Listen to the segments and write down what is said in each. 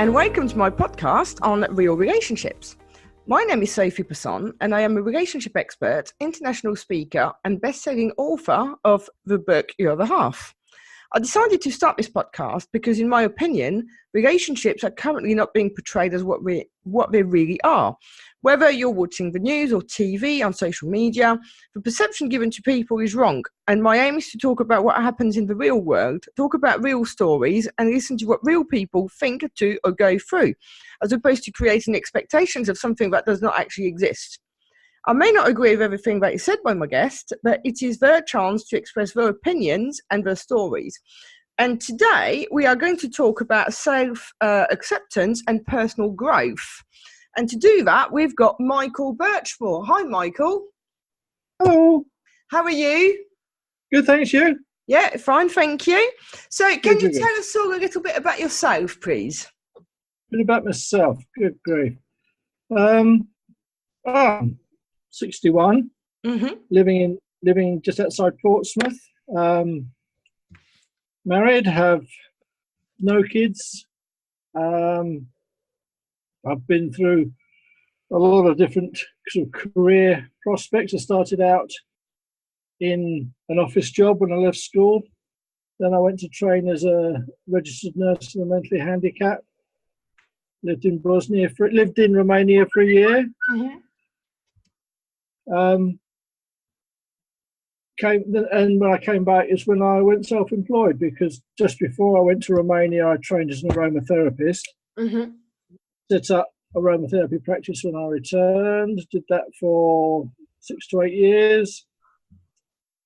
and welcome to my podcast on real relationships. My name is Sophie Passon, and I am a relationship expert, international speaker, and best-selling author of the book You're the Half. I decided to start this podcast because, in my opinion, relationships are currently not being portrayed as what they really are. Whether you're watching the news or TV, on social media, the perception given to people is wrong. And my aim is to talk about what happens in the real world, talk about real stories, and listen to what real people think, do, or go through, as opposed to creating expectations of something that does not actually exist. I may not agree with everything that is said by my guest, but it is their chance to express their opinions and their stories. And today we are going to talk about self-acceptance and personal growth. And to do that, we've got Michael Birchmore. Hi, Michael. Hello. How are you? Good, thanks, you? Yeah, fine, thank you. So can you tell us all a little bit about yourself, please? A bit about myself. Good grief. 61, living just outside Portsmouth. Married, have no kids. I've been through a lot of different sort of career prospects. I started out in an office job when I left school. Then I went to train as a registered nurse for the mentally handicapped. Lived in Romania for a year. And when I came back is when I went self-employed, because just before I went to Romania, I trained as an aromatherapist. Set up aromatherapy practice when I returned. Did that for 6 to 8 years.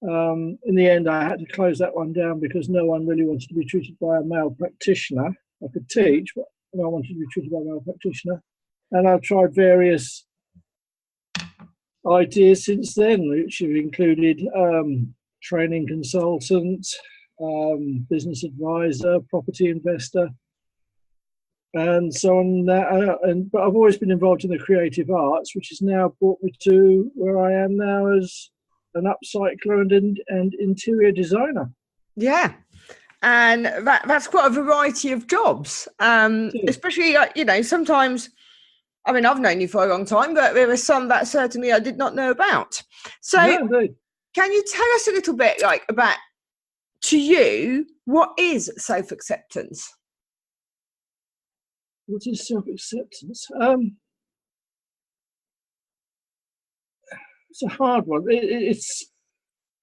In the end, I had to close that one down because no one really wanted to be treated by a male practitioner. I could teach, but no one wanted to be treated by a male practitioner. And I've tried various ideas since then, which have included training consultant, business advisor, property investor, and so on. But I've always been involved in the creative arts, which has now brought me to where I am now as an upcycler and interior designer. Yeah. And that's quite a variety of jobs, especially, sometimes, I mean, I've known you for a long time, but there are some that certainly I did not know about. So can you tell us a little bit about, to you, what is self-acceptance? What is self-acceptance? It's a hard one. It's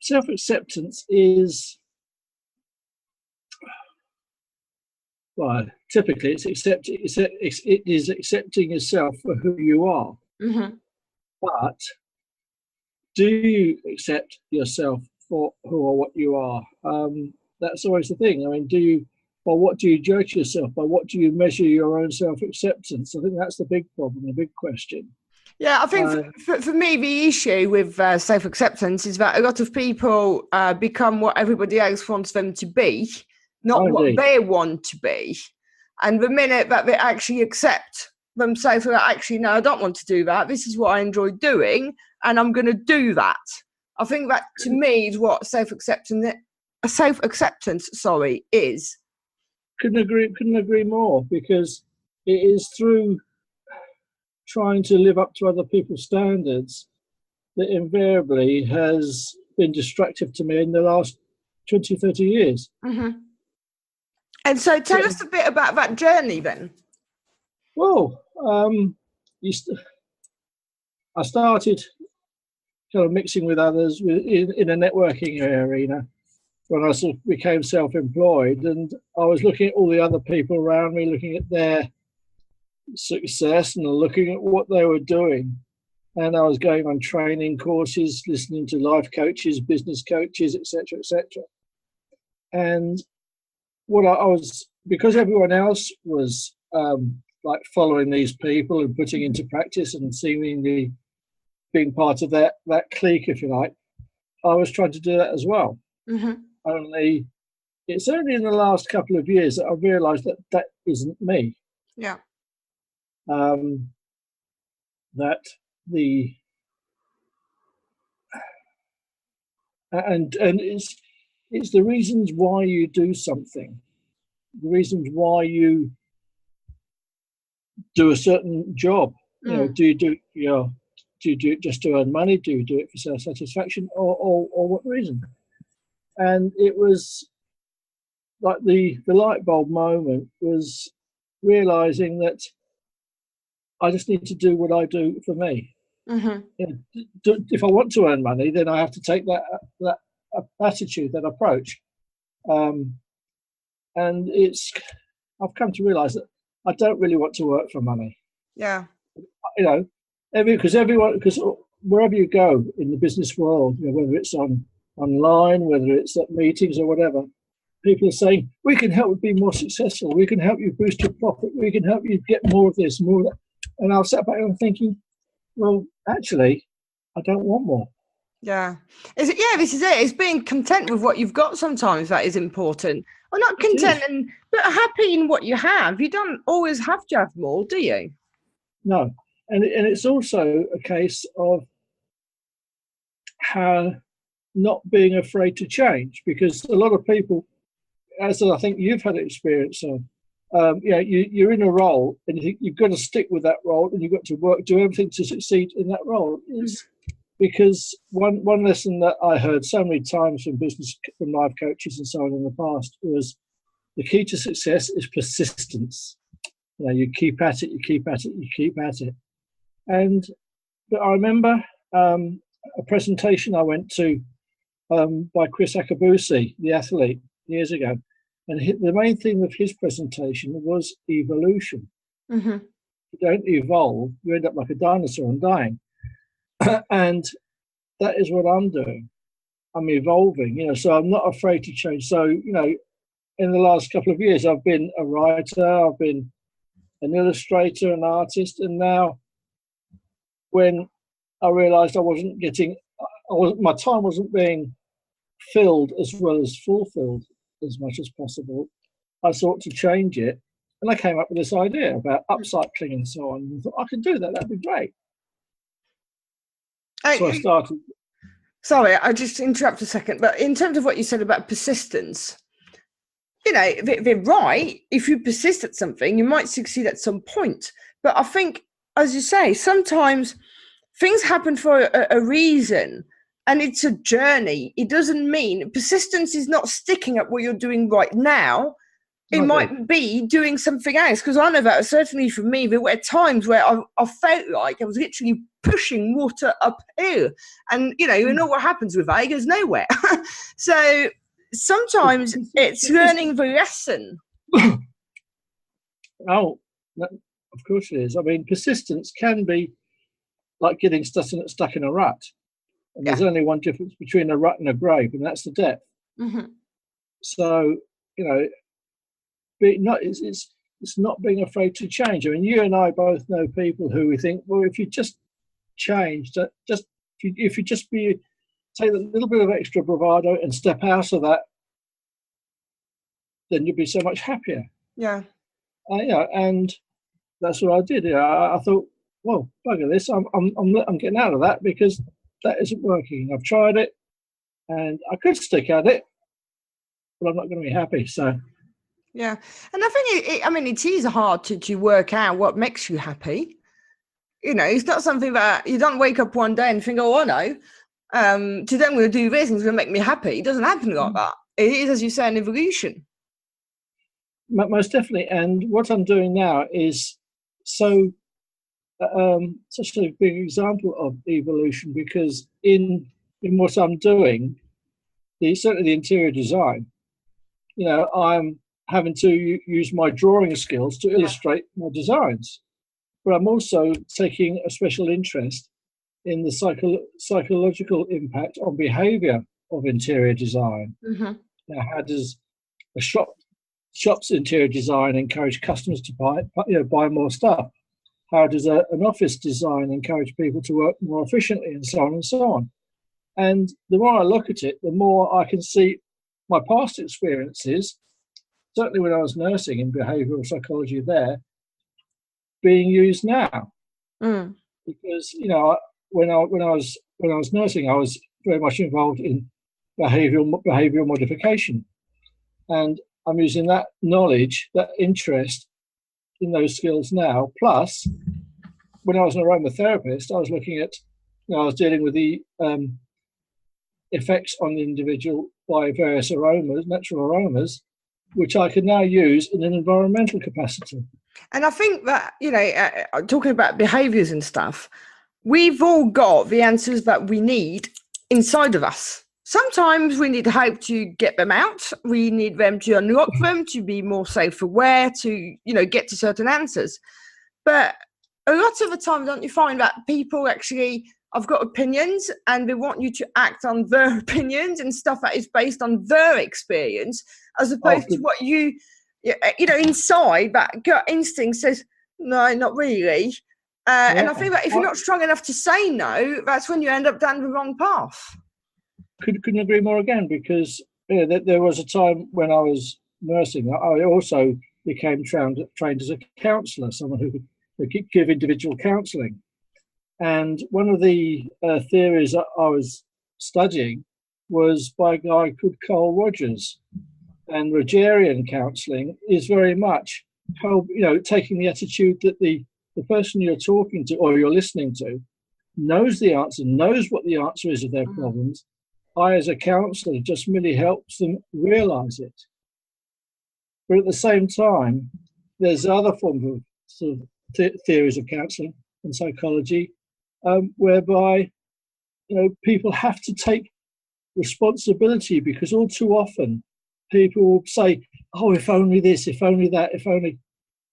self-acceptance is, well, typically it is accepting yourself for who you are. But do you accept yourself for who or what you are? That's always the thing. I mean, by what do you judge yourself? By what do you measure your own self-acceptance? I think that's the big problem, the big question. Yeah, I think for me, the issue with self-acceptance is that a lot of people become what everybody else wants them to be, not what they want to be. And the minute that they actually accept themselves, that actually, no, I don't want to do that. This is what I enjoy doing, and I'm going to do that. I think that, to me, is what self-acceptance is. Couldn't agree more, because it is through trying to live up to other people's standards that invariably has been destructive to me in the last 20, 30 years. And so tell us a bit about that journey then. Well, I started kind of mixing with others in a networking arena when I sort of became self-employed, and I was looking at all the other people around me, looking at their success and looking at what they were doing. And I was going on training courses, listening to life coaches, business coaches, etc., etc. And what I was, because everyone else was like following these people and putting into practice and seemingly being part of that clique, if you like, I was trying to do that as well. Only it's only in the last couple of years that I realised that isn't me. Yeah. That the and it's the reasons why you do something, the reasons why you do a certain job. You know, do you do it just to earn money? Do you do it for self-satisfaction, or what reason? And it was like the light bulb moment was realizing that I just need to do what I do for me. Mm-hmm. If I want to earn money, then I have to take that attitude, that approach. And I've come to realize that I don't really want to work for money. Yeah. You know, because wherever you go in the business world, you know, whether it's online, whether it's at meetings or whatever, people are saying, we can help you be more successful. We can help you boost your profit. We can help you get more of this, more of that. And I've sat back and thinking, well, actually, I don't want more. Yeah. This is it. It's being content with what you've got sometimes that is important. Or not content, but happy in what you have. You don't always have to have more, do you? No. And it's also a case of how not being afraid to change, because a lot of people, as I think you've had experience of, you're in a role and you think you've got to stick with that role and you've got to do everything to succeed in that role. Because one lesson that I heard so many times from life coaches and so on in the past was the key to success is persistence. You know, you keep at it, you keep at it, you keep at it. But I remember a presentation I went to by Chris Akabusi, the athlete, years ago. And the main theme of his presentation was evolution. Mm-hmm. You don't evolve, you end up like a dinosaur and dying. And that is what I'm doing. I'm evolving, you know, so I'm not afraid to change. So, you know, in the last couple of years, I've been a writer, I've been an illustrator, an artist, and now when I realized my time wasn't being filled as well as fulfilled as much as possible, I sought to change it. And I came up with this idea about upcycling and so on. And I thought, I could do that, that'd be great. So I started. Sorry, I just interrupt a second. But in terms of what you said about persistence, you know, they're right. If you persist at something, you might succeed at some point. But I think, as you say, sometimes things happen for a reason, and it's a journey. It doesn't mean persistence is not sticking at what you're doing right now. It might be doing something else, because I know that certainly for me, there were times where I felt like I was literally pushing water uphill, and you know what happens with that? It goes nowhere. So sometimes it's learning the lesson. Oh, of course it is. I mean, persistence can be like getting stuck in a rut, and there's only one difference between a rut and a grave, and that's the depth. Mm-hmm. So you know. It's not being afraid to change. I mean, you and I both know people who we think, well, if you just change, if you just take a little bit of extra bravado and step out of that, then you'd be so much happier. Yeah. And that's what I did. I thought, well, bugger this, I'm getting out of that because that isn't working. I've tried it, and I could stick at it, but I'm not going to be happy. So. Yeah, and I think it is hard to work out what makes you happy. You know, it's not something that you don't wake up one day and think, oh, I know, today I'm going to do this and it's going to make me happy. It doesn't happen like that. It is, as you say, an evolution. Most definitely. And what I'm doing now is such a big example of evolution, because in what I'm doing, certainly the interior design, you know, I'm having to use my drawing skills to illustrate my designs. But I'm also taking a special interest in the psychological impact on behaviour of interior design. Mm-hmm. Now, how does a shop's interior design encourage customers to buy more stuff? How does an office design encourage people to work more efficiently, and so on and so on? And the more I look at it, the more I can see my past experiences, certainly when I was nursing in behavioural psychology there, being used now. Because, you know, when I was nursing, I was very much involved in behavioural modification. And I'm using that knowledge, that interest, in those skills now. Plus, when I was an aromatherapist, I was looking at, I was dealing with the effects on the individual by various aromas, natural aromas, which I can now use in an environmental capacity. And I think that, talking about behaviours and stuff, we've all got the answers that we need inside of us. Sometimes we need help to get them out. We need them to unlock them, to be more self-aware, to, get to certain answers. But a lot of the time, don't you find that people actually have got opinions and they want you to act on their opinions and stuff that is based on their experience, as opposed to what inside that gut instinct says, no, not really. And I think that if you're not strong enough to say no, that's when you end up down the wrong path. Couldn't agree more again, because there was a time when I was nursing. I also became trained as a counsellor, someone who could give individual counselling. And one of the theories I was studying was by a guy called Carl Rogers. And Rogerian counselling is very much taking the attitude that the person you're talking to or you're listening to knows the answer, knows what the answer is of their problems. I, as a counsellor, just merely helps them realise it. But at the same time, there's other forms of sort of theories of counselling and psychology, whereby people have to take responsibility, because all too often people will say, "Oh, if only this, if only that, if only."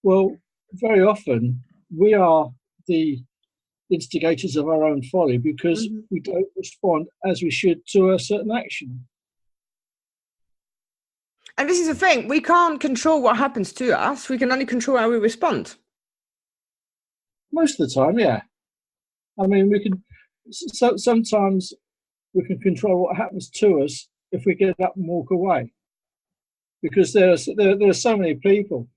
Well, very often we are the instigators of our own folly, because we don't respond as we should to a certain action. And this is the thing, we can't control what happens to us. We can only control how we respond. Most of the time, yeah. I mean, we can. Sometimes we can control what happens to us if we get up and walk away, because there are so many people,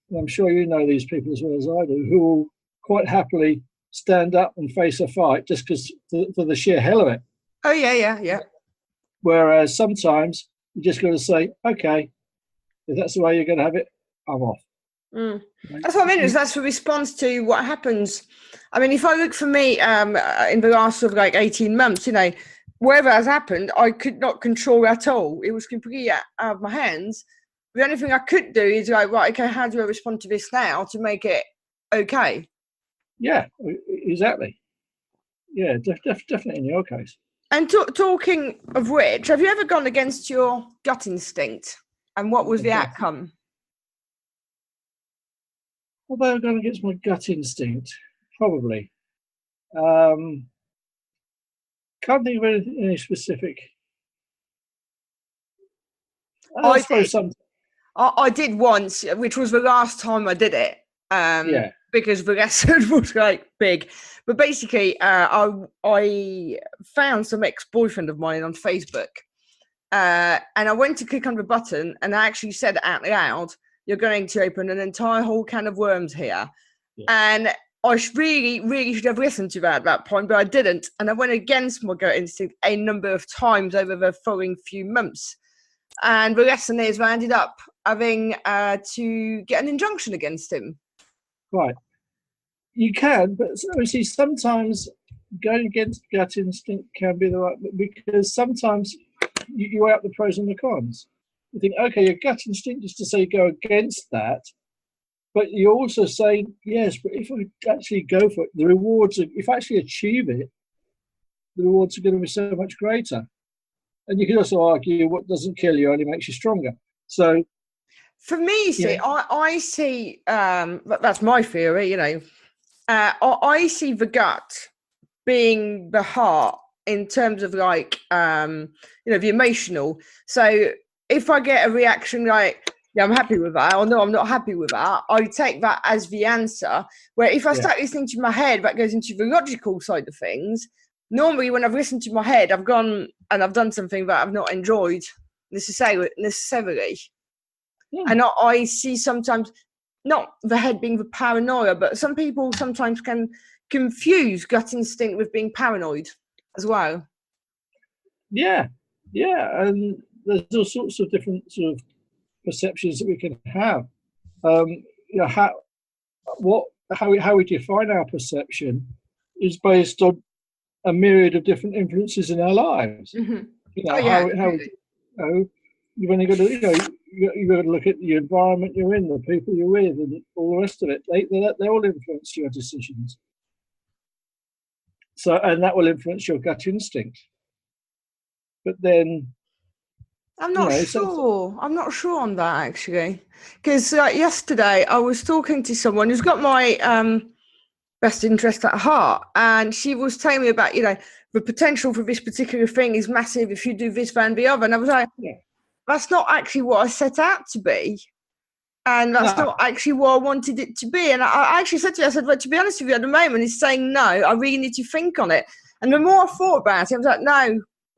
and I'm sure you know these people as well as I do, who will quite happily stand up and face a fight just because for the sheer hell of it. Oh yeah. Whereas sometimes you just got to say, okay, if that's the way you're going to have it, I'm off. That's what I mean. Is that's the response to what happens. I mean, if I look for me in the last sort of 18 months, whatever has happened, I could not control at all. It was completely out of my hands. The only thing I could do is right, okay, how do I respond to this now to make it okay? Yeah, exactly. Yeah, definitely in your case. And talking of which, have you ever gone against your gut instinct? And what was the outcome? Although I've gone against my gut instinct, probably. Can't think of any specific. I suppose some. I did once, which was the last time I did it. Because the lesson was big. But basically, I found some ex-boyfriend of mine on Facebook. And I went to click on the button and I actually said out loud, "You're going to open an entire whole can of worms here." Yeah. And I really, really should have listened to that at that point, but I didn't. And I went against my gut instinct a number of times over the following few months. And the lesson is I ended up having to get an injunction against him. Right. You can, but obviously sometimes going against gut instinct can be the right, because sometimes you weigh up the pros and the cons. You think, okay, your gut instinct is to say go against that, but you also say, yes, but if we actually go for it, the rewards, if I actually achieve it, the rewards are going to be so much greater. And you can also argue what doesn't kill you only makes you stronger. So for me, I see, that's my theory, I see the gut being the heart in terms of the emotional. So if I get a reaction like, yeah, I'm happy with that, or no, I'm not happy with that, I take that as the answer. Where if I start listening to my head, that goes into the logical side of things. Normally, when I've listened to my head, I've gone and I've done something that I've not enjoyed necessarily. Yeah. And I see sometimes, not the head being the paranoia, but some people sometimes can confuse gut instinct with being paranoid as well. Yeah, and there's all sorts of different sort of perceptions that we can have. how we define our perception is based on a myriad of different influences in our lives. Mm-hmm. You know, you've only got to, you've got to look at the environment you're in, the people you're with, and all the rest of it. They all influence your decisions. So, and that will influence your gut instinct. But then, I'm not sure. I'm not sure on that actually, because yesterday I was talking to someone who's got my best interest at heart, and she was telling me about the potential for this particular thing is massive if you do this, that, and the other, and I was like, that's not actually what I set out to be, and that's not actually what I wanted it to be. And I actually said to her, I said, well, to be honest with you, at the moment, it's saying no. I really need to think on it. And the more I thought about it, I was like,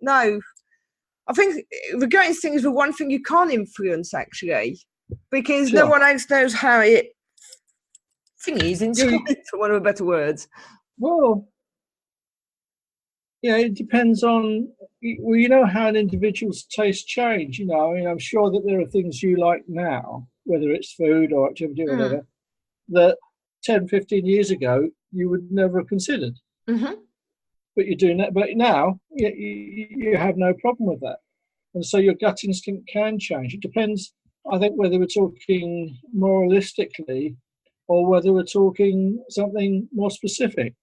no. I think the gut instinct is the one thing you can't influence, actually, because no one else knows how it thingies inside, for one of better words. Well, it depends on, how an individual's tastes change. I'm sure that there are things you like now, whether it's food or activity or whatever, that 10, 15 years ago you would never have considered. Mm-hmm. But you're doing that. But now you have no problem with that. And so your gut instinct can change. It depends, I think, whether we're talking moralistically or whether we're talking something more specific.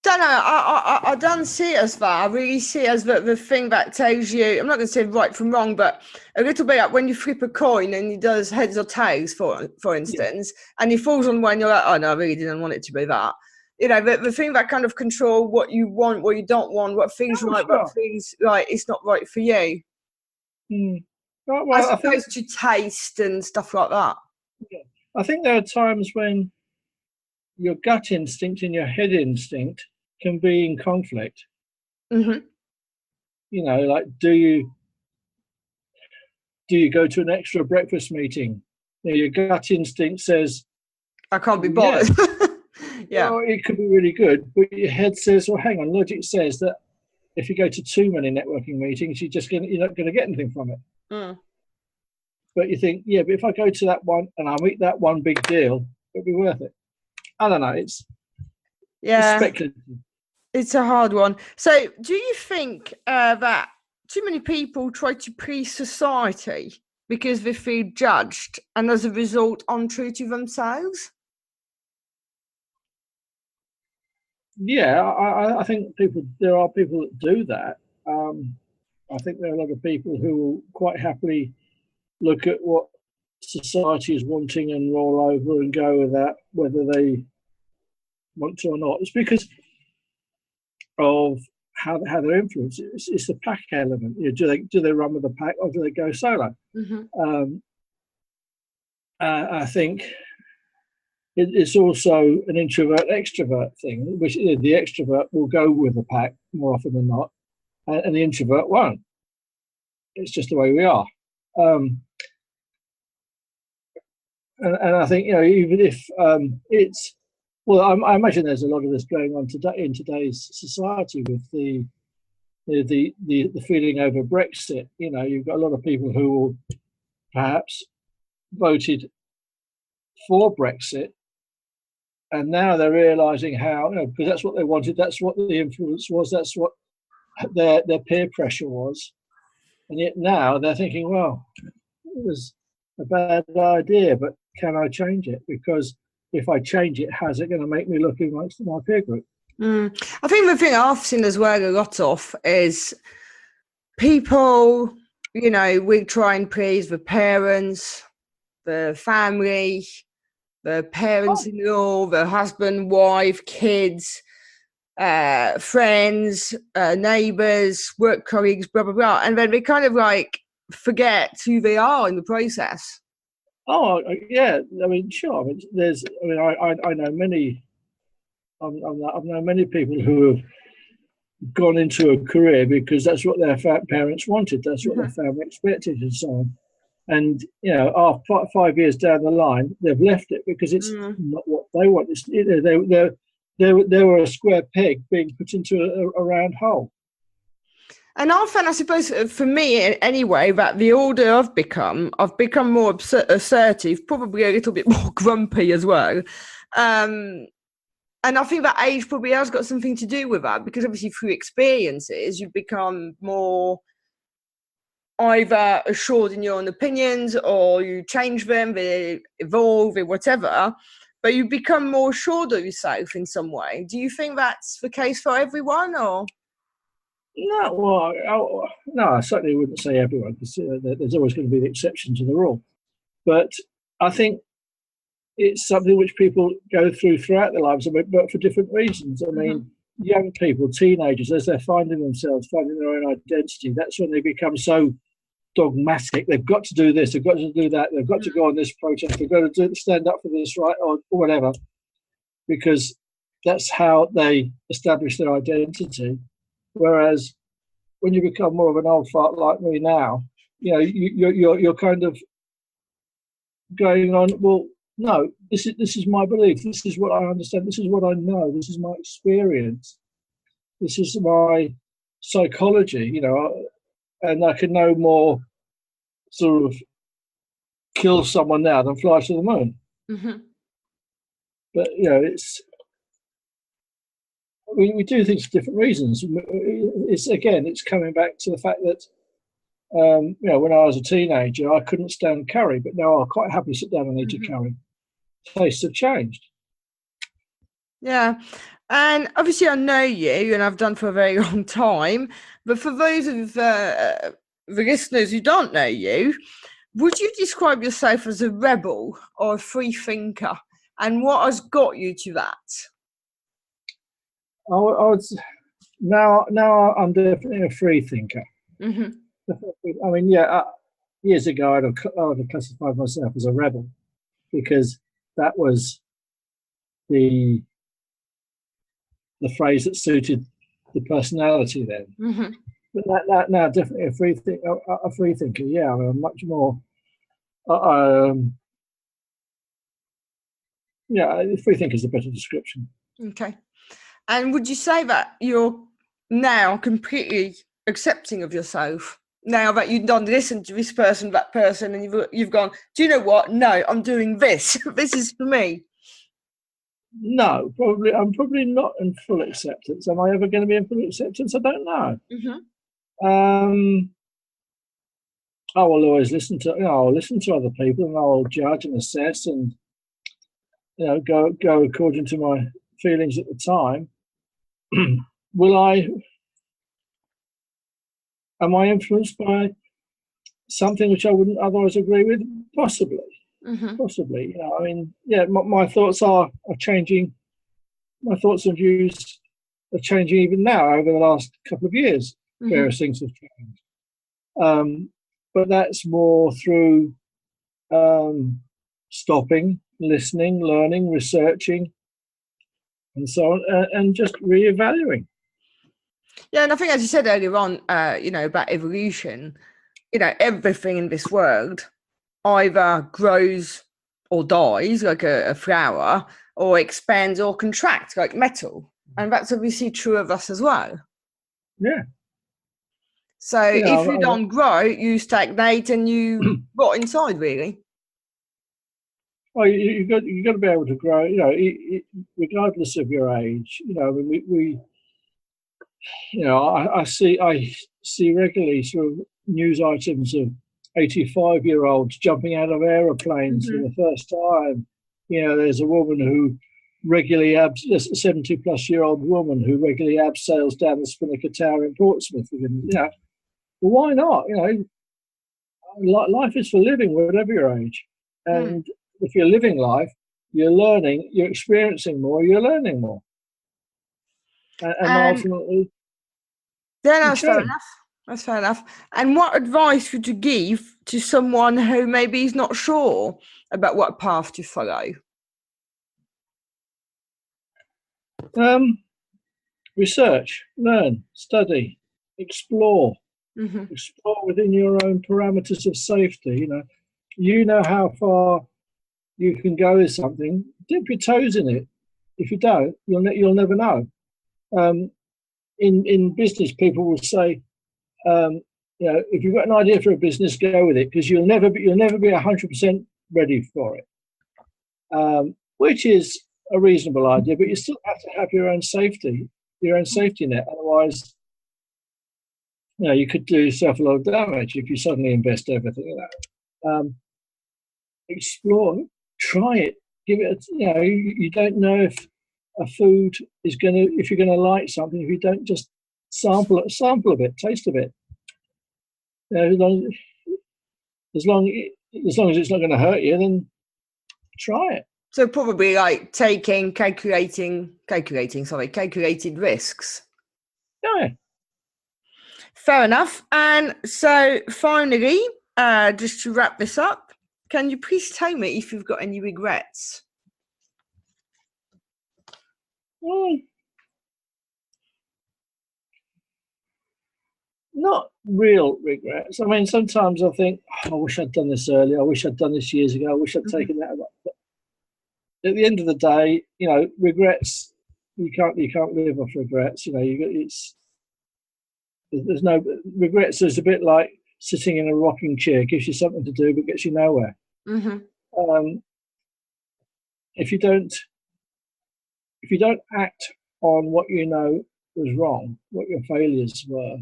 Don't know. I don't see it as that. I really see it as the thing that tells you, I'm not going to say right from wrong, but a little bit like when you flip a coin and it does heads or tails, for instance, and it falls on one, you're like, oh no, I really didn't want it to be that. The thing that kind of control what you want, what you don't want, what feels right, what feels like it's not right for you. Well, as opposed to taste and stuff like that. Yeah. I think there are times when your gut instinct and your head instinct can be in conflict. Mm-hmm. Like do you go to an extra breakfast meeting? Your gut instinct says, I can't be bothered. Yeah. Well, it could be really good, but your head says, well, hang on, logic says that if you go to too many networking meetings, you're not going to get anything from it. But you think, but if I go to that one and I meet that one big deal, it'll be worth it. I don't know. It's speculative. It's a hard one. So do you think that too many people try to please society because they feel judged and as a result untrue to themselves? Yeah, I think there are people that do that. I think there are a lot of people who will quite happily look at what society is wanting and roll over and go with that, whether they want to or not. It's because of how they're influenced. It's the pack element. Do they run with the pack or do they go solo? Mm-hmm. I think it's also an introvert extrovert thing, which the extrovert will go with the pack more often than not, and the introvert won't. It's just the way we are. And I think even if it's I imagine there's a lot of this going on today in today's society with the feeling over Brexit. You've got a lot of people who will perhaps voted for Brexit, and now they're realising how because that's what they wanted, that's what the influence was, that's what their peer pressure was, and yet now they're thinking, well, it was a bad idea, but can I change it? Because if I change it, how's it going to make me look amongst my peer group? I think the thing I've seen as well a lot of is people, we try and please the parents, the family, the parents-in-law, the husband, wife, kids, friends, neighbours, work colleagues, blah, blah, blah. And then they kind of forget who they are in the process. Oh yeah, I mean, sure. I know many. I've known many people who have gone into a career because that's what their parents wanted. That's what their family expected, and so on. And after 5 years down the line, they've left it because it's not what they want. They were a square peg being put into a round hole. And I found, I suppose, for me anyway, that the older I've become more assertive, probably a little bit more grumpy as well. And I think that age probably has got something to do with that, because obviously through experiences, you become more either assured in your own opinions, or you change them, they evolve, or whatever, but you become more assured of yourself in some way. Do you think that's the case for everyone, or? No, well, no, I certainly wouldn't say everyone, because there's always going to be the exception to the rule. But I think it's something which people go through throughout their lives, but for different reasons. I mean, young people, teenagers, as they're finding themselves, finding their own identity, that's when they become so dogmatic. They've got to do this, they've got to do that, they've got to go on this protest, they've got to stand up for this, right, or whatever, because that's how they establish their identity. Whereas when you become more of an old fart like me now, you know, you're kind of going on, well, no, this is my belief, this is what I understand, this is what I know, this is my experience, this is my psychology, you know, and I can no more sort of kill someone now than fly to the moon. But, you know, we do things for different reasons. It's coming back to the fact that, you know, when I was a teenager, I couldn't stand curry, but now I'll quite happily sit down and eat a curry. Tastes have changed. Yeah. And obviously I know you, and I've done for a very long time, but for those of the listeners who don't know you, would you describe yourself as a rebel or a free thinker? And what has got you to that? I would, now I'm definitely a free thinker. I mean, yeah, years ago I would have classified myself as a rebel, because that was the phrase that suited the personality then. But now definitely a free thinker. Yeah, I'm much more. Yeah, free thinker is a better description. Okay. And would you say that you're now completely accepting of yourself, now that you've done listen to this person, that person, and you've gone, do you know what? No, I'm doing this. This is for me. No, I'm probably not in full acceptance. Am I ever going to be in full acceptance? I don't know. I will always listen to, I'll listen to other people, and I'll judge and assess, and go according to my feelings at the time. Am I influenced by something which I wouldn't otherwise agree with? Possibly. Possibly. I mean, yeah, my thoughts are changing. My thoughts and views are changing even now over the last couple of years. Various things have changed. But that's more through stopping, listening, learning, researching, and so on, and just reevaluating. Yeah, and I think, as you said earlier on, about evolution, everything in this world either grows or dies, like a flower, or expands or contracts, like metal. And that's obviously true of us as well. Yeah. So if you don't grow, you stagnate and you rot inside, really. Well, you've got to be able to grow, regardless of your age. I see regularly sort of news items of 85-year-olds jumping out of aeroplanes for the first time. There's a woman who regularly a 70-plus-year-old woman who regularly abseils down the Spinnaker Tower in Portsmouth. Well, why not? Life is for living, whatever your age. And if you're living life, you're learning, you're experiencing more, you're learning more. And ultimately, that's fair enough. That's fair enough. And what advice would you give to someone who maybe is not sure about what path to follow? Research, learn, study, explore. Explore within your own parameters of safety. You know how far you can go with something. Dip your toes in it. If you don't, you'll never know. In business, people will say, If you've got an idea for a business, go with it, because you'll never be 100% ready for it, which is a reasonable idea. But you still have to have your own safety net. Otherwise, you could do yourself a lot of damage if you suddenly invest everything in that. Explore, try it, give it. You don't know if a food if you're gonna like something, if you don't just sample a bit, taste a bit. As long as it's not going to hurt you, then try it. So probably like taking calculated risks. Yeah. Fair enough. And so finally, just to wrap this up, can you please tell me if you've got any regrets? Not real regrets. I mean, sometimes I think, I wish I'd done this earlier. I wish I'd done this years ago. I wish I'd taken that. But at the end of the day, regrets. You can't live off regrets. There's no regrets. Is a bit like sitting in a rocking chair. Gives you something to do, but gets you nowhere. Mm-hmm. If you don't act on what you know was wrong, what your failures were,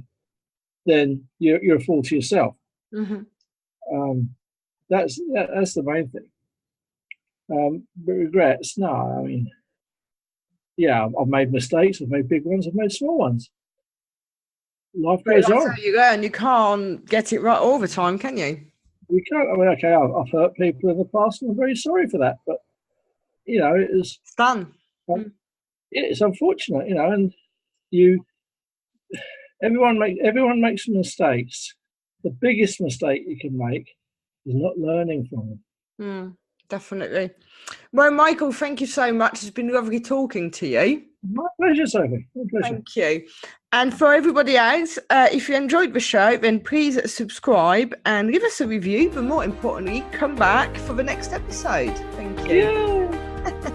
then you're a fool to yourself. Mm-hmm. That's the main thing. But regrets, no. I mean, I've made mistakes. I've made big ones. I've made small ones. Life goes on. That's how you learn. You can't get it right all the time, can you? We can't. I mean, okay, I've hurt people in the past, and I'm very sorry for that. But it's done. It's unfortunate, and everyone makes mistakes. The biggest mistake you can make is not learning from them. Definitely. Well, Michael, thank you so much. It's been lovely talking to you. My pleasure, Sophie. My pleasure. Thank you. And for everybody else, if you enjoyed the show, then please subscribe and give us a review. But more importantly, come back for the next episode. Thank you. Yeah.